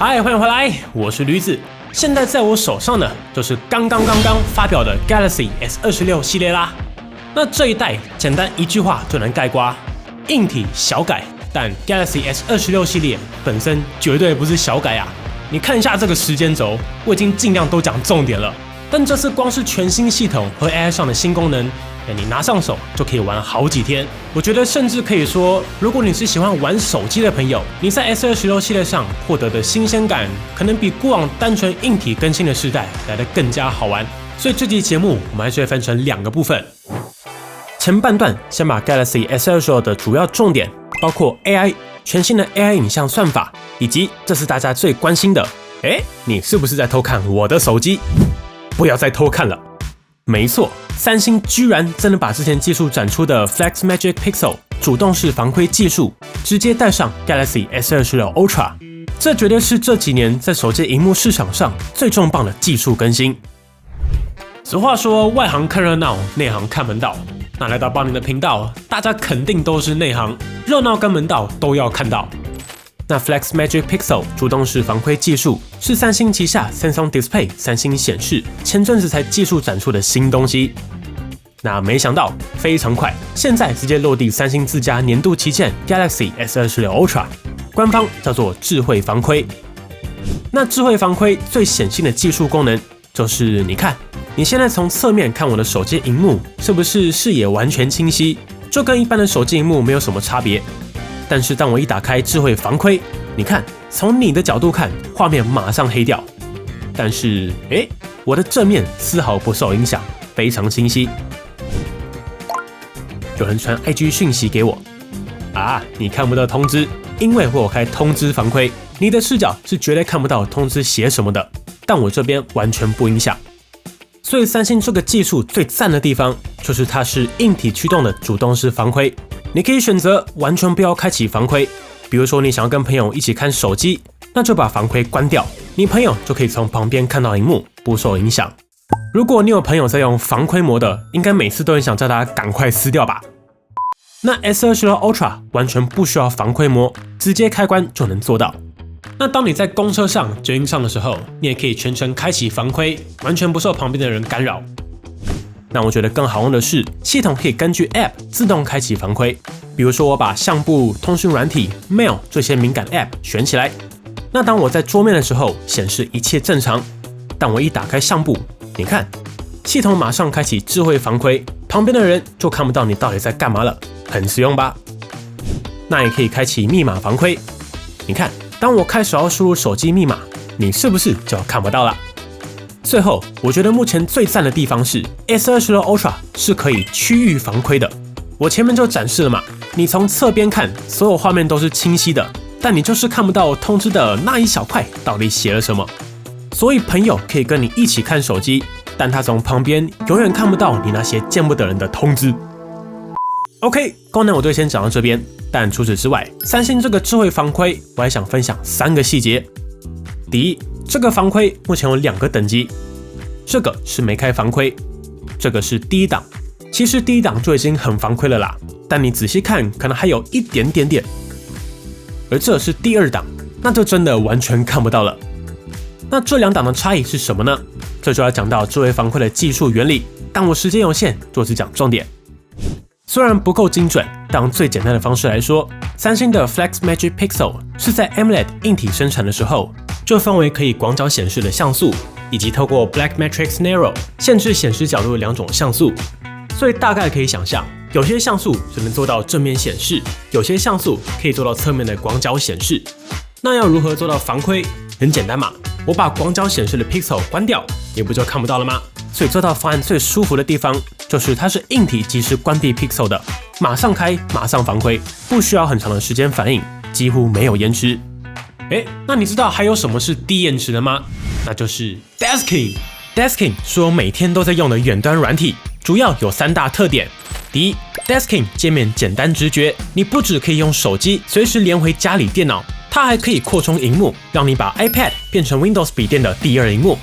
嗨，欢迎回来，我是驴子。现在在我手上的就是刚发表的 Galaxy S26系列啦。那这一代简单一句话就能概括，硬体小改，但 Galaxy S26系列本身绝对不是小改啊。你看一下这个时间轴，我已经尽量都讲重点了。但这次光是全新系统和 AI 上的新功能，你拿上手就可以玩好几天。我觉得甚至可以说，如果你是喜欢玩手机的朋友，你在 S26系列上获得的新鲜感，可能比过往单纯硬体更新的时代来得更加好玩。所以这期节目我们还是会分成两个部分。前半段先把 Galaxy S26的主要重点，包括 AI 全新的 AI 影像算法，以及这是大家最关心的，你是不是在偷看我的手机？不要再偷看了。没错，三星居然真的把之前技术展出的 Flex Magic Pixel 主动式防窥技术直接带上 Galaxy S26 Ultra， 这绝对是这几年在手机萤幕市场上最重磅的技术更新。俗话说外行看热闹，内行看门道。那来到邦尼的频道，大家肯定都是内行，热闹跟门道都要看到。那 Flex Magic Pixel 主动式防窥技术是三星旗下 Samsung Display 三星显示前阵子才技术展出的新东西。那没想到非常快，现在直接落地三星自家年度旗舰 Galaxy S26 Ultra， 官方叫做智慧防窥。那智慧防窥最显性的技术功能就是你看，你现在从侧面看我的手机萤幕，是不是视野完全清晰，就跟一般的手机萤幕没有什么差别。但是当我一打开智慧防窥，你看，从你的角度看，画面马上黑掉。但是，我的正面丝毫不受影响，非常清晰。有人传 IG 讯息给我，你看不到通知，因为我有开通知防窥，你的视角是绝对看不到通知写什么的，但我这边完全不影响。所以三星这个技术最赞的地方，就是它是硬体驱动的主动式防窥。你可以选择完全不要开启防窥，比如说你想要跟朋友一起看手机，那就把防窥关掉，你朋友就可以从旁边看到萤幕，不受影响。如果你有朋友在用防窥模的，应该每次都很想叫他赶快撕掉吧。那 S26 Ultra 完全不需要防窥模，直接开关就能做到。那当你在公车上、捷运上的时候，你也可以全程开启防窥，完全不受旁边的人干扰。那我觉得更好用的是，系统可以根据 App 自动开启防窥。比如说，我把相簿、通讯软体、Mail 这些敏感 App 选起来。那当我在桌面的时候，显示一切正常。但我一打开相簿，你看，系统马上开启智慧防窥，旁边的人就看不到你到底在干嘛了，很实用吧？那也可以开启密码防窥。你看，当我开始要输入手机密码，你是不是就看不到了？最后，我觉得目前最赞的地方是 S26 Ultra 是可以区域防窥的。我前面就展示了嘛，你从侧边看，所有画面都是清晰的，但你就是看不到通知的那一小块到底写了什么。所以朋友可以跟你一起看手机，但他从旁边永远看不到你那些见不得人的通知。OK， 功能我就先讲到这边，但除此之外，三星这个智慧防窥，我还想分享3个细节。第一，这个防窥目前有2个等级，这个是没开防窥，这个是第1档。其实第1档就已经很防窥了啦，但你仔细看，可能还有一点点。而这是第2档，那就真的完全看不到了。那这2档的差异是什么呢？这就要讲到智慧防窥的技术原理，但我时间有限，就只讲重点。虽然不够精准，但用最简单的方式来说，三星的 Flex Magic Pixel 是在 AMOLED 硬体生产的时候，就分为可以广角显示的像素，以及透过 Black Matrix Narrow 限制显示角度的2种像素。所以大概可以想象，有些像素只能做到正面显示，有些像素可以做到侧面的广角显示。那要如何做到防窥？很简单嘛，我把广角显示的 Pixel 关掉，你不就看不到了吗？所以这套方案最舒服的地方，就是它是硬体即时关闭 Pixel 的，马上开，马上防窥，不需要很长的时间反应，几乎没有延迟。那你知道还有什么是低延迟的吗？那就是 Desking。Desking 是我每天都在用的远端软体，主要有3大特点。第一， Desking 界面简单直觉，你不只可以用手机随时连回家里电脑，它还可以扩充萤幕，让你把 iPad 变成 Windows 笔电的第2萤幕。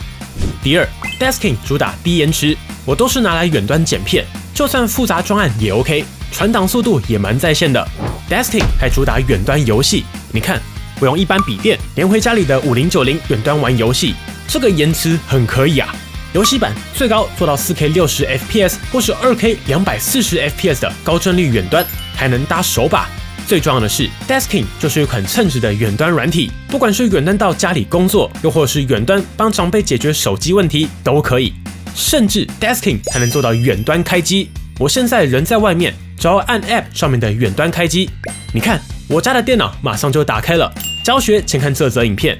第二， Desking 主打低延迟，我都是拿来远端剪片，就算复杂专案也 OK， 传档速度也蛮在线的。Desking 还主打远端游戏，你看我用一般笔电连回家里的5090远端玩游戏，这个延迟很可以啊。游戏版最高做到 4K 60 FPS 或是 2K 240 FPS 的高帧率远端，还能搭手把。最重要的是 Desking 就是一款称职的远端软体，不管是远端到家里工作，又或是远端帮长辈解决手机问题都可以。甚至 Desking 还能做到远端开机。我现在人在外面，只要按 App 上面的远端开机，你看我家的电脑马上就打开了。教学请看这则影片。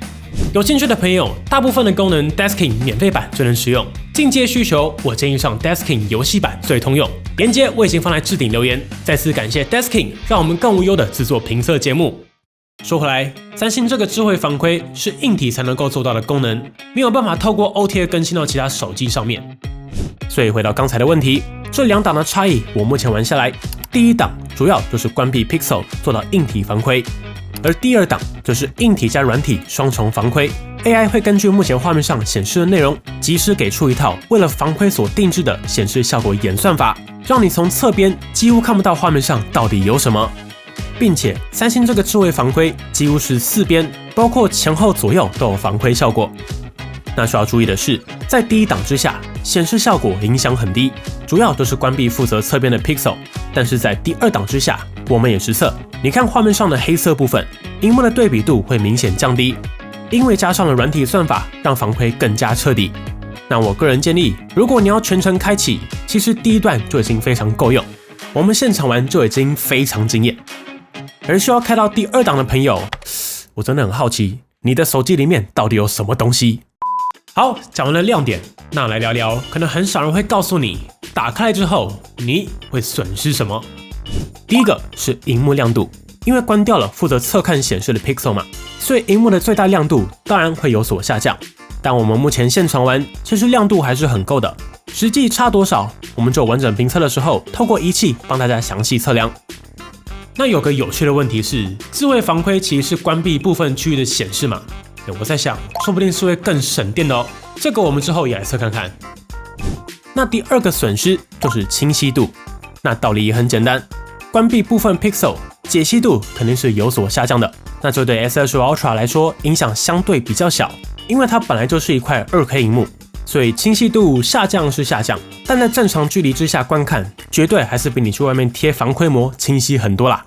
有兴趣的朋友，大部分的功能 Desking 免费版就能使用，进阶需求我建议上 Desking 游戏版最通用。连结我已经放在置顶留言。再次感谢 Desking 让我们更无忧的制作评测节目。说回来，三星这个智慧防窥是硬体才能够做到的功能，没有办法透过 OTA 更新到其他手机上面。所以回到刚才的问题，这两档的差异我目前玩下来，第一档主要就是关闭 Pixel 做到硬体防窥，而第二档就是硬体加软体双重防窥。AI 会根据目前画面上显示的内容，及时给出一套为了防窥所定制的显示效果演算法，让你从侧边几乎看不到画面上到底有什么。并且三星这个智慧防窥几乎是4边，包括前后左右都有防窥效果。那需要注意的是，在第一档之下，显示效果影响很低，主要都是关闭负责侧边的 Pixel。但是在第二档之下，我们也实测，你看画面上的黑色部分，萤幕的对比度会明显降低，因为加上了软体算法，让防窥更加彻底。那我个人建议，如果你要全程开启，其实第一段就已经非常够用，我们现场玩就已经非常惊艳。而需要开到第二档的朋友，我真的很好奇，你的手机里面到底有什么东西？好，讲完了亮点，那来聊聊可能很少人会告诉你，打开来之后你会损失什么。第一个是萤幕亮度，因为关掉了负责侧看显示的 Pixel 嘛，所以萤幕的最大亮度当然会有所下降。但我们目前现场玩，其实亮度还是很够的。实际差多少，我们就完整评测的时候，透过仪器帮大家详细测量。那有个有趣的问题是，智慧防窥其实是关闭部分区域的显示嘛？我在想，说不定是会更省电的哦。这个我们之后也来测看看。那第二个损失就是清晰度。那道理也很简单，关闭部分 Pixel， 解析度肯定是有所下降的。那这对 S26 Ultra 来说影响相对比较小，因为它本来就是一块 2K 萤幕，所以清晰度下降是下降，但在正常距离之下观看，绝对还是比你去外面贴防窥膜清晰很多啦。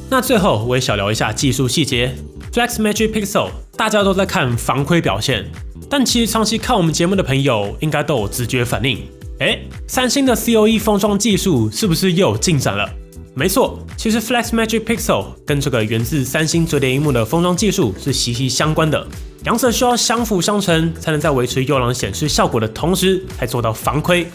那最后我也小聊一下技术细节。Flex Magic Pixel 大家都在看防窥表现，但其实长期看我们节目的朋友应该都有直觉反应，三星的 COE 封装技术是不是又有进展了？没错，其实 Flex Magic Pixel 跟这个源自三星折叠萤幕的封装技术是息息相关的，两者需要相辅相成，才能在维持优良显示效果的同时，还做到防窥。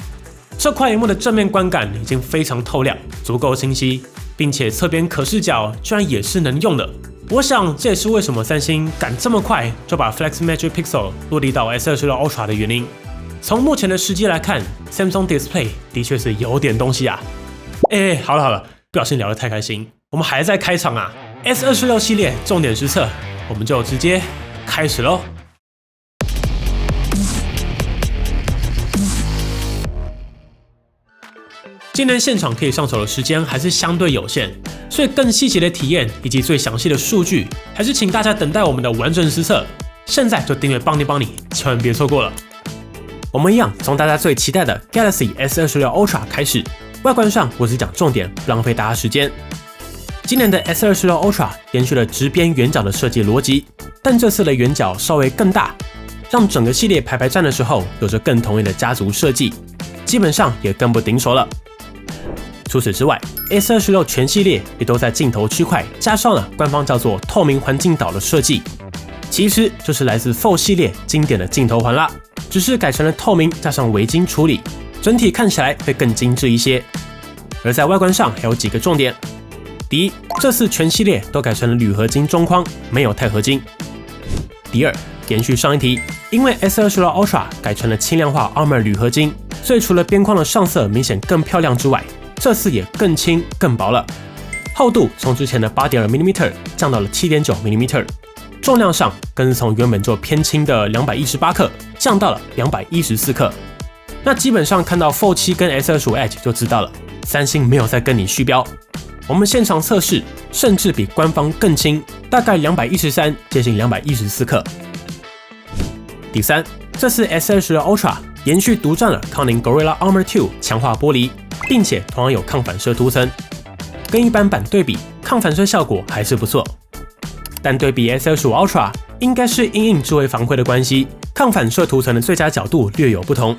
这块萤幕的正面观感已经非常透亮，足够清晰，并且侧边可视角居然也是能用的。我想这也是为什么三星敢这么快就把 Flex Magic Pixel 落地到 S26 Ultra 的原因。从目前的时机来看 ，Samsung Display 的确是有点东西啊。好了，不小心聊得太开心，我们还在开场啊。S26 系列重点实测，我们就直接开始咯。今年现场可以上手的时间还是相对有限，所以更细节的体验以及最详细的数据，还是请大家等待我们的完整实测。现在就订阅邦尼邦尼，千万别错过了。我们一样从大家最期待的 Galaxy S26 Ultra 开始，外观上我只讲重点，不浪费大家时间。今年的 S26 Ultra 延续了直边圆角的设计逻辑，但这次的圆角稍微更大，让整个系列排站的时候有着更统一的家族设计，基本上也更不顶手了。除此之外 ，S26 全系列也都在镜头区块加上了官方叫做透明环境岛的设计，其实就是来自 Fold 系列经典的镜头环啦，只是改成了透明加上微晶处理，整体看起来会更精致一些。而在外观上还有几个重点：第一，这次全系列都改成了铝合金中框，没有钛合金；第二，延续上一题，因为 S26 Ultra 改成了轻量化 Armor 铝合金，所以除了边框的上色明显更漂亮之外，这次也更轻更薄了，厚度从之前的 8.2mm 降到了 7.9mm， 重量上更是从原本就偏轻的218克降到了214克。那基本上看到 Fold 7跟 S25 Edge 就知道了，三星没有在跟你虚标。我们现场测试，甚至比官方更轻，大概213接近214克。第三，这次 S26 Ultra 延续独占了康宁 Gorilla Armor 2强化玻璃，并且同样有抗反射涂层，跟一般版对比，抗反射效果还是不错。但对比 S25 Ultra， 应该是因应智慧防窥的关系，抗反射涂层的最佳角度略有不同。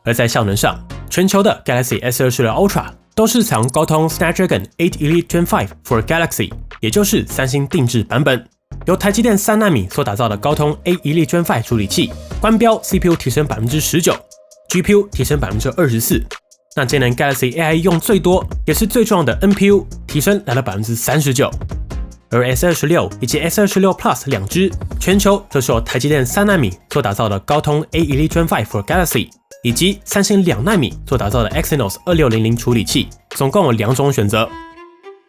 而在效能上，全球的 Galaxy S26 Ultra 都是采用高通 Snapdragon 8 Elite Gen 5 for Galaxy， 也就是三星定制版本，由台积电3纳米所打造的高通 8 Elite Gen 5处理器，官标 CPU 提升 19%，GPU 提升 24%。那今年 Galaxy AI 用最多也是最重要的 NPU 提升来了 39%。而 S26 以及 S26 Plus 两支，全球则是由台积电3纳米所打造的高通 8 Elite Gen 5 for Galaxy， 以及三星2纳米所打造的 Exynos 2600处理器，总共有2种选择。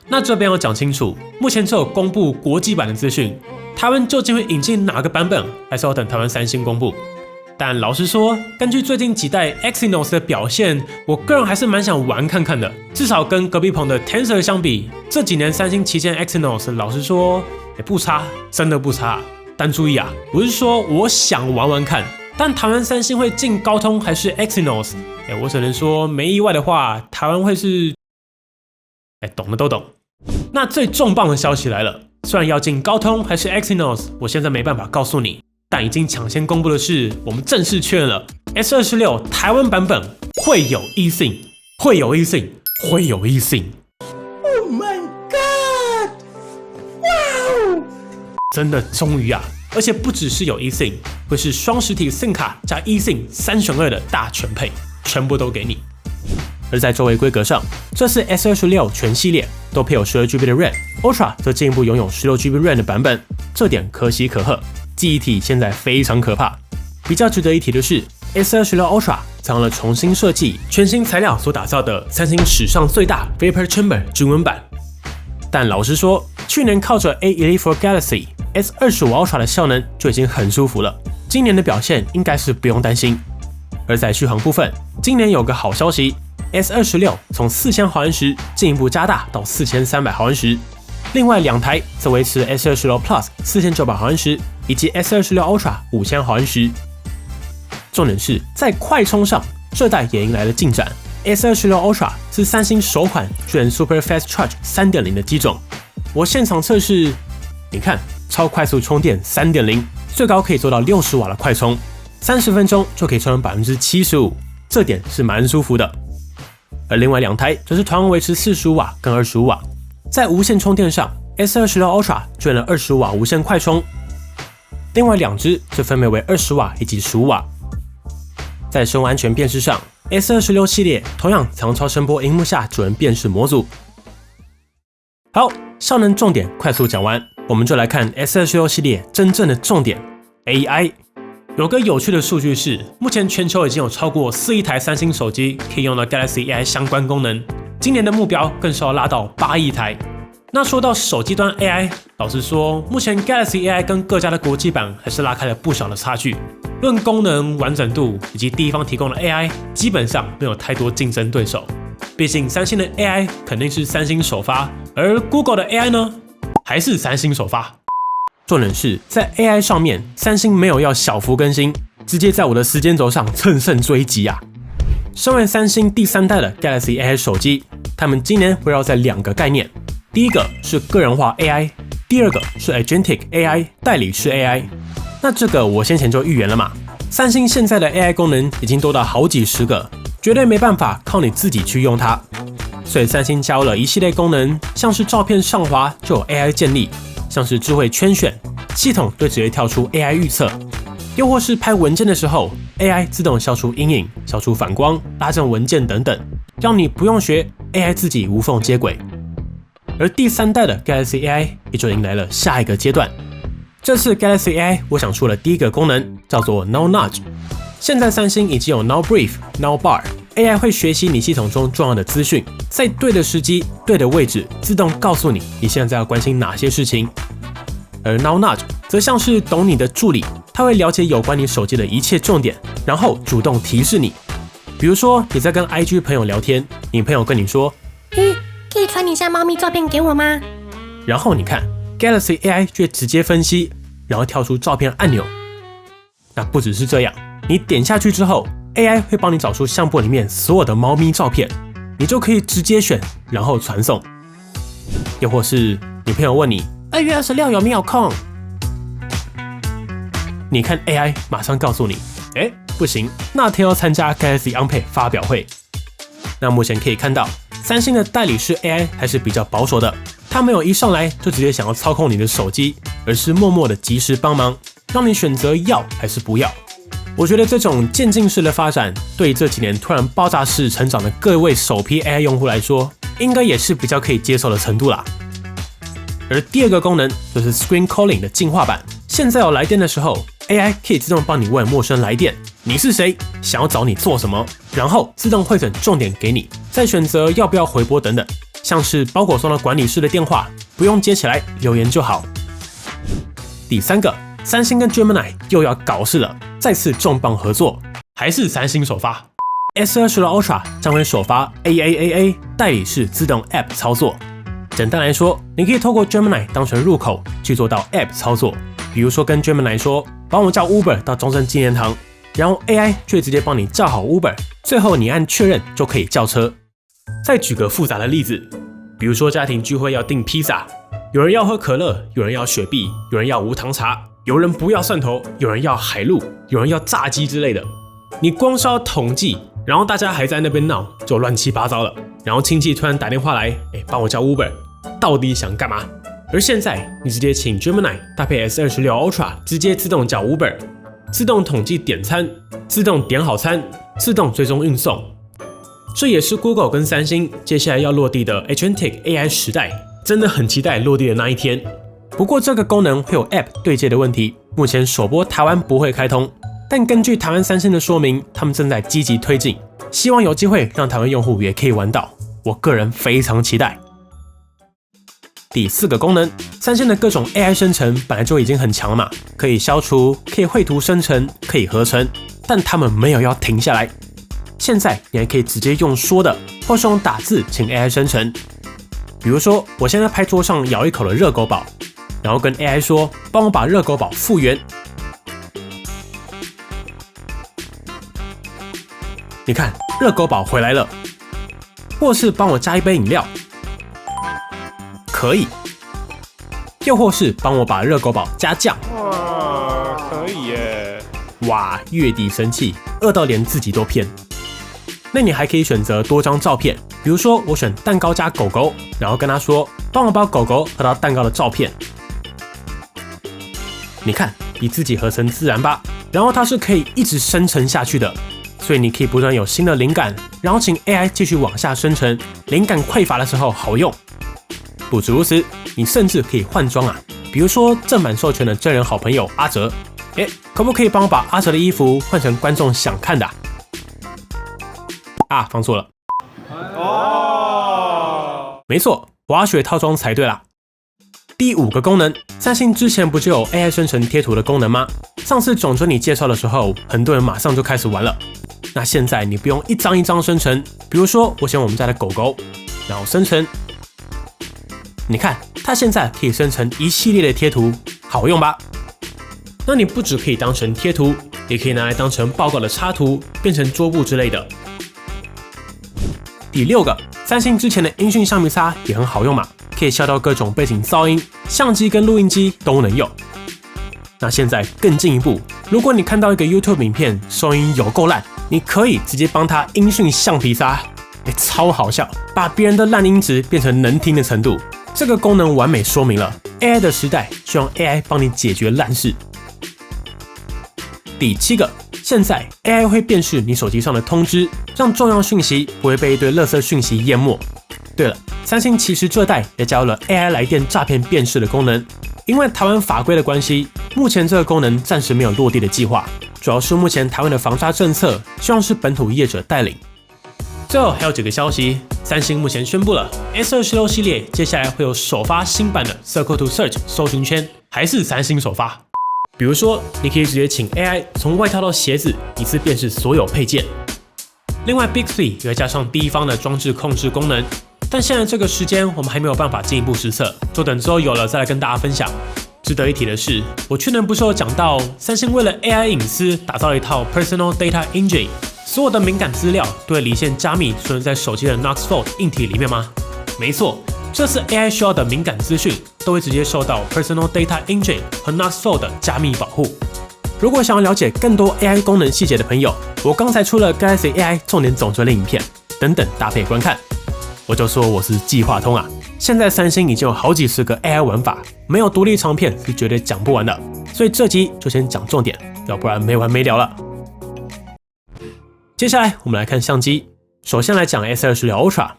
那这边要讲清楚，目前只有公布国际版的资讯，台湾究竟会引进哪个版本，还是要等台湾三星公布。但老实说，根据最近几代 Exynos 的表现，我个人还是蛮想玩看看的。至少跟隔壁棚的 Tensor 相比，这几年三星旗舰 Exynos 老实说也不差，真的不差。但注意啊，不是说我想玩玩看，但台湾三星会进高通还是 Exynos？ 我只能说没意外的话，台湾会是……懂的都懂。那最重磅的消息来了，虽然要进高通还是 Exynos， 我现在没办法告诉你。但已经抢先公布的是，我们正式确认了 S26 台湾版本会有 eSIM， 会有 eSIM， 会有 eSIM。Oh my god！ 哇哦！真的终于啊！而且不只是有 eSIM， 会是双实体 SIM 卡加 eSIM 3选2的大全配，全部都给你。而在周围规格上，这次 S26 全系列都配有 12GB 的 RAM，Ultra 则进一步拥有 16GB RAM 的版本，这点可喜可贺。记忆体现在非常可怕。比较值得一提的是 ，S26 Ultra 采用了重新设计、全新材料所打造的三星史上最大 Vapor Chamber 均温板。但老实说，去年靠着 8 Elite for Galaxy S25 Ultra 的效能就已经很舒服了，今年的表现应该是不用担心。而在续航部分，今年有个好消息 ，S26 从4000毫安时进一步加大到4300毫安时。另外2台则维持 S26 Plus 4900毫安时以及 S26 Ultra 5000毫安时。重点是在快充上，这代也迎来了进展。S26 Ultra 是三星首款支援 Super Fast Charge 3.0 的机种。我现场测试，你看，超快速充电 3.0， 最高可以做到60瓦的快充，30分钟就可以充满 75%， 这点是蛮舒服的。而另外2台则是同样维持45瓦跟25瓦。在无线充电上 ，S26 Ultra 支援了25瓦无线快充，另外2支则分别为20瓦以及15瓦。在声安全辨识上 ，S26 系列同样采用超声波萤幕下指纹辨识模组。好，效能重点快速讲完，我们就来看 S26 系列真正的重点 AI。有个有趣的数据是，目前全球已经有超过4亿台三星手机可以用到 Galaxy AI 相关功能。今年的目标更是要拉到8亿台。那说到手机端 AI， 老实说，目前 Galaxy AI 跟各家的国际版还是拉开了不小的差距。论功能完整度以及第一方提供的 AI， 基本上没有太多竞争对手。毕竟三星的 AI 肯定是三星首发，而 Google 的 AI 呢，还是三星首发。重点是在 AI 上面，三星没有要小幅更新，直接在我的时间轴上乘胜追击啊！身为三星第3代的 Galaxy AI 手机，他们今年围绕在2个概念，第一个是个人化 AI， 第二个是 Agentic AI 代理式 AI。那这个我先前就预言了嘛，三星现在的 AI 功能已经多到好几十个，绝对没办法靠你自己去用它。所以三星加入了一系列功能，像是照片上滑就有 AI 建立，像是智慧圈选，系统会直接跳出 AI 预测，又或是拍文件的时候 AI 自动消除阴影、消除反光、拉正文件等等，让你不用学 AI 自己无缝接轨。而第3代的 Galaxy AI 也就迎来了下一个阶段。这次 Galaxy AI 我想出了第一个功能，叫做 Now Nudge。现在三星已经有 Now Brief、Now Bar，AI 会学习你系统中重要的资讯，在对的时机、对的位置，自动告诉你你现在要关心哪些事情。而 Now Nudge 则像是懂你的助理，它会了解有关你手机的一切重点，然后主动提示你。比如说你在跟 IG 朋友聊天，你朋友跟你说，可以传你一下猫咪照片给我吗？然后你看 Galaxy AI 就会直接分析，然后跳出照片按钮。那不只是这样，你点下去之后 AI 会帮你找出相簿里面所有的猫咪照片，你就可以直接选，然后传送。又或是你朋友问你2月26有没有空，你看 AI 马上告诉你，不行，那天要参加 Galaxy Unpacked 发表会。那目前可以看到，三星的代理式 AI 还是比较保守的，它没有一上来就直接想要操控你的手机，而是默默的及时帮忙，让你选择要还是不要。我觉得这种渐进式的发展，对这几年突然爆炸式成长的各位首批 AI 用户来说，应该也是比较可以接受的程度啦。而第二个功能就是 Screen Calling 的进化版，现在有来电的时候 ，AI 可以自动帮你问陌生来电你是谁，想要找你做什么，然后自动汇整重点给你，再选择要不要回拨等等。像是包裹送到管理室的电话，不用接起来，留言就好。第三个，三星跟 Gemini 又要搞事了，再次重磅合作，还是三星首发 S26 Ultra 将会首发 AAAA 代理式自动 App 操作。简单来说，你可以透过 Gemini 当成入口去做到 App 操作，比如说跟 Gemini 说，帮我叫 Uber 到中正纪念堂，然后 AI 就会直接帮你叫好 Uber， 最后你按确认就可以叫车。再举个复杂的例子，比如说家庭聚会要订披萨，有人要喝可乐，有人要雪碧，有人要无糖茶，有人不要蒜头，有人要海陆，有人要炸鸡之类的。你光是要统计，然后大家还在那边闹，就乱七八糟了。然后亲戚突然打电话来，帮我叫 Uber， 到底想干嘛？而现在你直接请 Gemini 搭配 S26 Ultra， 直接自动叫 Uber， 自动统计点餐，自动点好餐，自动追踪运送。这也是 Google 跟三星接下来要落地的 Agentic AI 时代，真的很期待落地的那一天。不过这个功能会有 App 对接的问题，目前首播台湾不会开通，但根据台湾三星的说明，他们正在积极推进，希望有机会让台湾用户也可以玩到，我个人非常期待。第四个功能，三星的各种 AI 生成本来就已经很强了嘛，可以消除，可以绘图生成，可以合成，但他们没有要停下来。现在你还可以直接用说的，或是用打字请 AI 生成。比如说，我现在拍桌上咬一口的热狗堡，然后跟 AI 说，帮我把热狗堡复原。你看，热狗堡回来了。或是帮我加一杯饮料，可以。又或是帮我把热狗堡加酱，哇，可以耶！哇，月底生气，饿到连自己都骗。那你还可以选择多张照片，比如说我选蛋糕加狗狗，然后跟他说，帮我把狗狗合到蛋糕的照片。你看，比自己合成自然吧？然后它是可以一直生成下去的，所以你可以不断有新的灵感，然后请 AI 继续往下生成，灵感匮乏的时候好用。不止如此，你甚至可以换装啊，比如说正版授权的真人好朋友阿哲，可不可以帮我把阿哲的衣服换成观众想看的啊？放错了。哦，没错，我要学套装才对啦。第五个功能，三星之前不就有 AI 生成贴图的功能吗？上次总经理介绍的时候，很多人马上就开始玩了。那现在你不用一张一张生成，比如说我选我们家的狗狗，然后生成，你看它现在可以生成一系列的贴图，好用吧？那你不只可以当成贴图，也可以拿来当成报告的插图，变成桌布之类的。第六个，三星之前的音讯橡皮擦也很好用嘛，可以消掉各种背景噪音，相机跟录音机都能用。那现在更进一步，如果你看到一个 YouTube 影片收音有够烂，你可以直接帮它音讯橡皮擦，超好笑，把别人的烂音质变成能听的程度。这个功能完美说明了 AI 的时代需要 AI 帮你解决烂事。第七个，现在 AI 会辨识你手机上的通知，让重要讯息不会被一堆垃圾讯息淹没。对了，三星其实这代也加入了 AI 来电诈骗辨识的功能，因为台湾法规的关系，目前这个功能暂时没有落地的计划，主要是目前台湾的防诈政策希望是本土业者带领。最后还有几个消息，三星目前宣布了 S26 系列接下来会有首发新版的 Circle to Search 搜寻圈，还是三星首发。比如说，你可以直接请 AI 从外套到鞋子一次辨识所有配件。另外 Bixby 也会加上第一方的装置控制功能，但现在这个时间我们还没有办法进一步实测，就等之后有了再来跟大家分享。值得一提的是，我去年不是有讲到三星为了 AI 隐私打造了一套 Personal Data Engine， 所有的敏感资料都会离线加密存在手机的 Knox Vault 硬体里面吗？没错，这次 AI 需要的敏感资讯都会直接受到 Personal Data Engine 和 Knox Vault 的加密保护。如果想要了解更多 AI 功能细节的朋友，我刚才出了 Galaxy AI 重点总结的影片，等等搭配观看。我就说我是计划通啊，现在三星已经有好几十个 AI 玩法，没有独立长片是绝对讲不完的，所以这集就先讲重点，要不然没完没了了。接下来我们来看相机，首先来讲 S26 Ultra，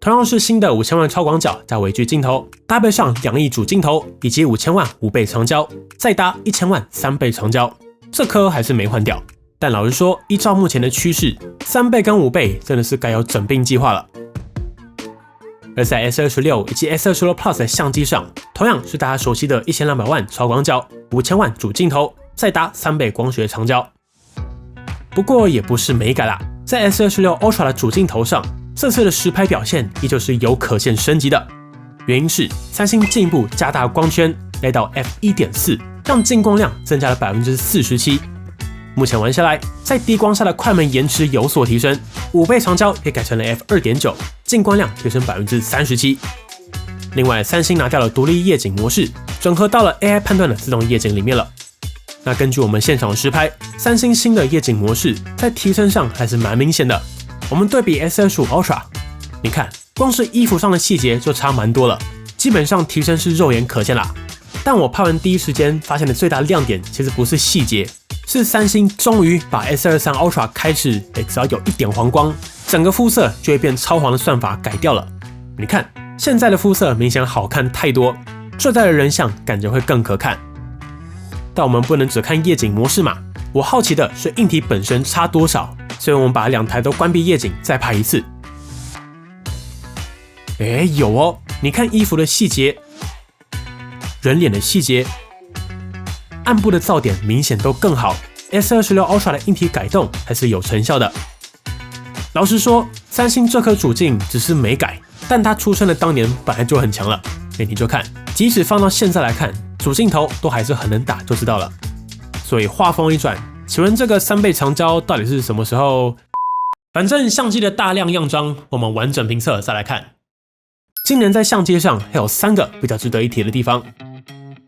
同样是新的5000万超广角加微距镜头，搭配上2亿主镜头以及5000万5倍长焦，再搭1000万3倍长焦，这颗还是没换掉。但老实说，依照目前的趋势，3倍跟5倍真的是该有整并计划了。而在 S26 以及 S26 Plus 的相机上，同样是大家熟悉的1200万超广角、5000万主镜头，再搭3倍光学长焦。不过也不是没改啦，在 S26 Ultra 的主镜头上，这次的实拍表现依旧是有可见升级的。原因是三星进一步加大光圈，来到 f1.4， 让进光量增加了 47%。目前玩下来，在低光下的快门延迟有所提升，5倍长焦也改成了 f2.9， 进光量提升 37%。另外，三星拿掉了独立夜景模式，整合到了 AI 判断的自动夜景里面了。那根据我们现场实拍，三星新的夜景模式在提升上还是蛮明显的。我们对比 S25 Ultra， 你看，光是衣服上的细节就差蛮多了，基本上提升是肉眼可见啦。但我拍完第一时间发现的最大亮点其实不是细节，是三星终于把 S23 Ultra 开始，只要有一点黄光，整个肤色就会变超黄的算法改掉了。你看，现在的肤色明显好看太多，这代的人像感觉会更可看。但我们不能只看夜景模式嘛，我好奇的是硬体本身差多少，所以我们把2台都关闭夜景再拍一次。有哦，你看衣服的细节，人脸的细节，暗部的噪点明显都更好。S26 Ultra 的硬体改动还是有成效的。老实说，三星这颗主镜只是没改，但它出生的当年本来就很强了。你就看，即使放到现在来看，主镜头都还是很能打，就知道了。所以话锋一转，请问这个3倍长焦到底是什么时候？反正相机的大量样张，我们完整评测再来看。今年在相机上还有3个比较值得一提的地方。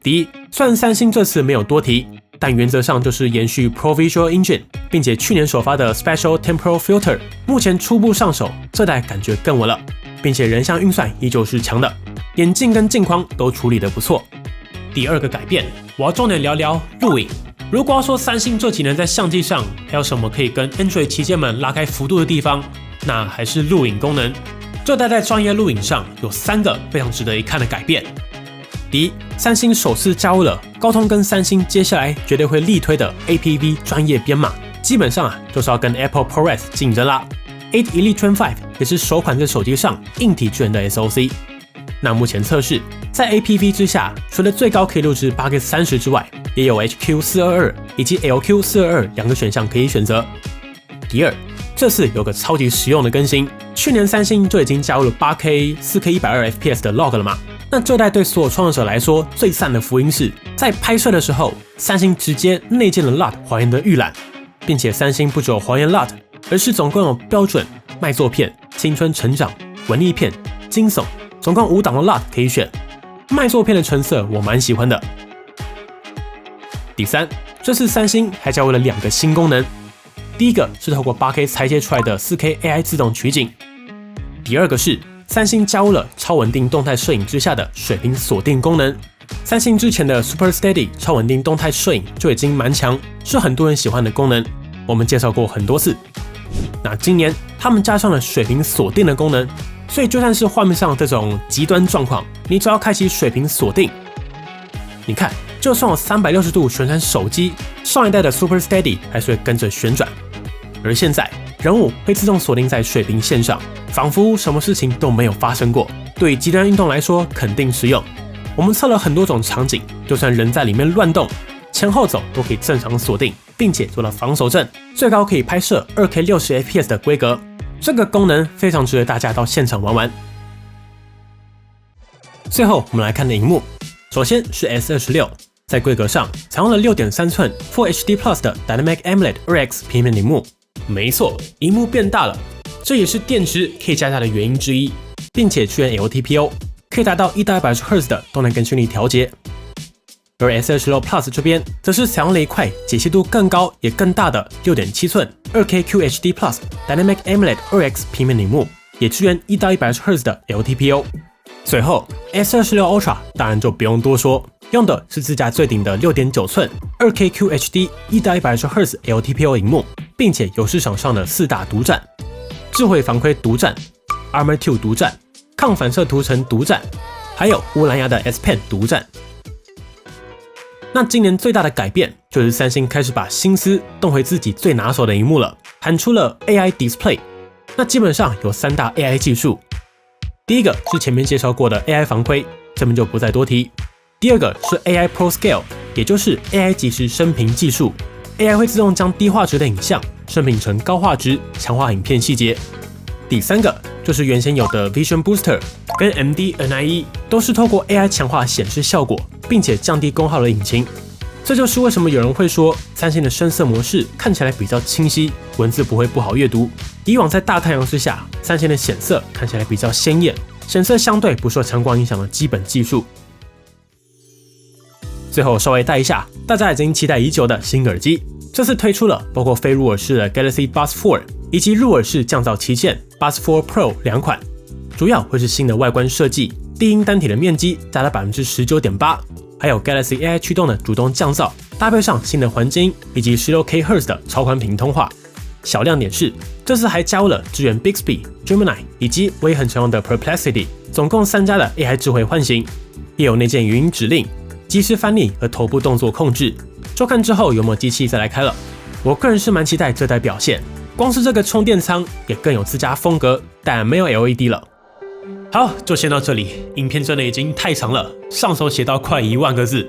第一，虽然三星这次没有多提，但原则上就是延续 Pro Visual Engine， 并且去年首发的 Special Temporal Filter， 目前初步上手，这代感觉更稳了，并且人像运算依旧是强的，眼镜跟镜框都处理得不错。第二个改变，我要重点聊聊录影。如果要说三星这几年在相机上还有什么可以跟 Android 旗舰们拉开幅度的地方，那还是录影功能。这代在专业录影上有3个非常值得一看的改变。第一，三星首次加入了高通跟三星接下来绝对会力推的 APV 专业编码，基本上就是要跟 Apple ProRes 竞争啦。8 Elite Gen 5也是首款在手机上硬体支援的 SoC。那目前测试在 APV 之下，除了最高可以录制 8K30 之外，也有 HQ422 以及 LQ422 2个选项可以选择。第二，这次有个超级实用的更新，去年三星就已经加入了 8K 4K 120fps 的 log 了嘛。那这代对所有创作者来说最赞的福音是，在拍摄的时候，三星直接内建了 LUT 还原的预览，并且三星不只有还原 LUT， 而是总共有标准、卖座片、青春成长、文艺片、惊悚，总共5档的 LUT 可以选。卖座片的成色我蛮喜欢的。第三，这次三星还加入了2个新功能，第一个是透过 8K 裁切出来的 4K AI 自动取景，第二个是三星加入了超稳定动态摄影之下的水平锁定功能。三星之前的 Super Steady 超稳定动态摄影就已经蛮强，是很多人喜欢的功能，我们介绍过很多次。那今年他们加上了水平锁定的功能，所以就算是画面上这种极端状况，你只要开启水平锁定，你看，就算有360度旋转手机，上一代的 Super Steady 还是会跟着旋转，而现在人物会自动锁定在水平线上，仿佛什么事情都没有发生过。对于极端运动来说，肯定实用。我们测了很多种场景，就算人在里面乱动，前后走都可以正常锁定，并且做了防守阵，最高可以拍摄 2K 60fps 的规格。这个功能非常值得大家到现场玩玩。最后我们来看的萤幕，首先是 S26， 在规格上采用了 6.3 寸 Full HD Plus 的 Dynamic AMOLED 2X 平面萤幕。没错，萤幕变大了，这也是电池可以加大的原因之一，并且支援 LTPO， 可以达到120Hz 的动态更新率调节。而 S26 Plus 这边则是采用了一块解析度更高也更大的 6.7 寸 2K QHD Plus Dynamic AMOLED 2X 平面萤幕，也支援120Hz 的 LTPO。最后 S26 Ultra 当然就不用多说，用的是自家最顶的 6.9 寸 2K QHD 120Hz LTPO 萤幕，并且有市场上的4大独占：智慧防窥独占、Armor 2独占、抗反射涂层独占，还有乌蓝牙的 S Pen 独占。那今年最大的改变就是三星开始把心思动回自己最拿手的萤幕了，喊出了 AI Display。那基本上有3大 AI 技术，第一个是前面介绍过的 AI 防窥，这边就不再多提。第二个是 AI Pro Scale， 也就是 AI 即时升频技术 ，AI 会自动将低画质的影像升频成高画质，强化影片细节。第三个就是原先有的 Vision Booster 跟 MD-NIE 都是透过 AI 强化显示效果，并且降低功耗的引擎。这就是为什么有人会说三星的深色模式看起来比较清晰，文字不会不好阅读。以往在大太阳之下，三星的显色看起来比较鲜艳，显色相对不受强光影响的基本技术。最后稍微带一下大家已经期待已久的新耳机，这次推出了包括非入耳式的 Galaxy Buds 4以及入耳式降噪旗舰 Buds 4 Pro 2款，主要会是新的外观设计，低音单体的面积加了 19.8%， 还有 Galaxy AI 驱动的主动降噪，搭配上新的环境音以及 16K Hz 的超宽频通话。小亮点是，这次还加入了支援 Bixby、Gemini 以及我也很常用的 Perplexity， 总共3家的 AI 智慧唤醒，也有内建语音指令、即时翻译和头部动作控制。就看之后有没有机器再来开了。我个人是蛮期待这代表现，光是这个充电仓也更有自家风格，但没有 LED 了。好，就先到这里，影片真的已经太长了，上手写到快1万个字。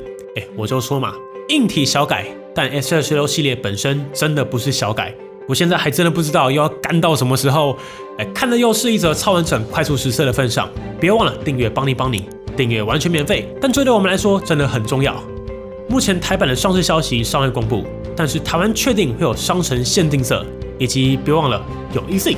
我就说嘛，硬体小改，但 S26 系列本身真的不是小改。我现在还真的不知道又要干到什么时候。看的又是一则超完整快速实测的份上，别忘了订阅帮你，订阅完全免费，但这对我们来说真的很重要。目前台版的上市消息尚未公布，但是台湾确定会有商城限定色，以及别忘了有 eSIM。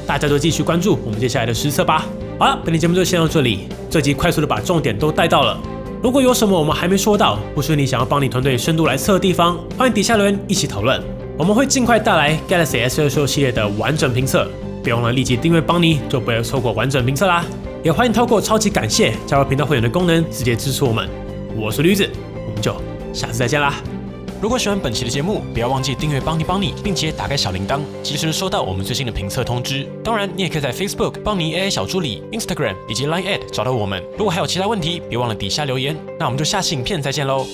大家都继续关注我们接下来的实测吧。好了，本期节目就先到这里，这集快速的把重点都带到了。如果有什么我们还没说到，或是你想要帮你团队深度来测的地方，欢迎底下留言一起讨论。我们会尽快带来 Galaxy S26 系列的完整评测，别忘了立即订阅帮你，就不会错过完整评测啦。也欢迎透过超级感谢加入频道会员的功能，直接支持我们。我是驴子，我们就下次再见啦。如果喜欢本期的节目，不要忘记订阅帮你，并且打开小铃铛，及时收到我们最新的评测通知。当然，你也可以在 Facebook 帮你 AI 小助理、Instagram 以及 Line@ 找到我们。如果还有其他问题，别忘了底下留言。那我们就下期影片再见喽。